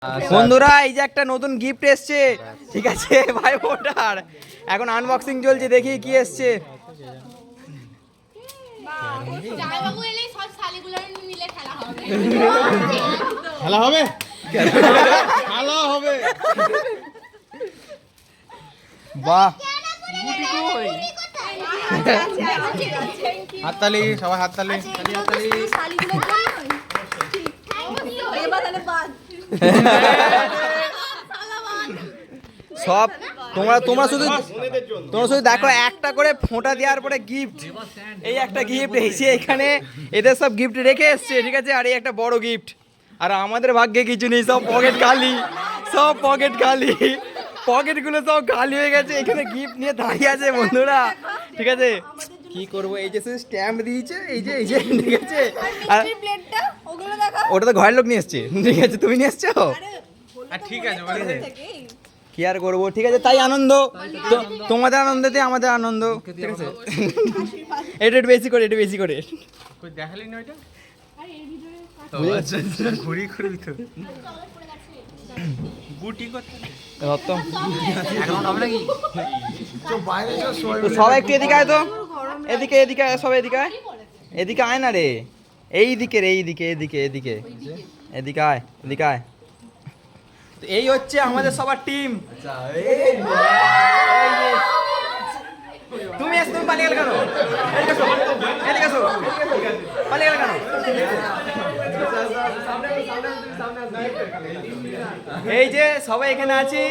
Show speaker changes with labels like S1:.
S1: বন্ধুরা এই যে একটা নতুন গিফট এসছে, ঠিক আছে ভাই ওটার এখন আনবক্সিং চলছে, দেখি কি এসছে।
S2: খেলা হবে খেলা হবে
S1: বাহ,
S2: হাততালি সবাই হাততালি
S1: সব তোমরা শুধু দেখো একটা করে ফোঁটা দেওয়ার পরে গিফট, এই একটা গিফট এসে এখানে এদের সব গিফট রেখে এসছে, ঠিক আছে। আর এই একটা বড় গিফট, আর আমাদের ভাগ্যে কিছু নেই, সব পকেট খালি, সব পকেট খালি, পকেটগুলো সব খালি হয়ে গেছে। এখানে গিফট নিয়ে দাঁড়িয়ে আছে বন্ধুরা, ঠিক আছে। কি করবো, এই যে স্ট্যাম্প দিয়েছে, এই যে ঠিক আছে। আর ওটা তো ঘরের লোক নিয়ে এসছে, ঠিক আছে, তুমি নিয়ে এসছো,
S2: ঠিক আছে
S1: কি আর করবো, ঠিক আছে। তাই আনন্দ, তোমাদের আনন্দতে আমাদের আনন্দ, ঠিক আছে। এটা একটু বেশি করে,
S2: দেখালি না ওইটা
S1: ঘুরি তো
S2: গুটি করতে
S1: সবাই একটু এদিকে আয় তো, এদিকে আয়, সবাই এদিকে আয় না রে, এইদিকে আয়। তো এই হচ্ছে আমাদের সবার টিম। তুমি পালিয়ে গেলে কেন? এদিকে এসো, পালিয়ে গেলে কেন? এই যে সবাই এখানে আছি।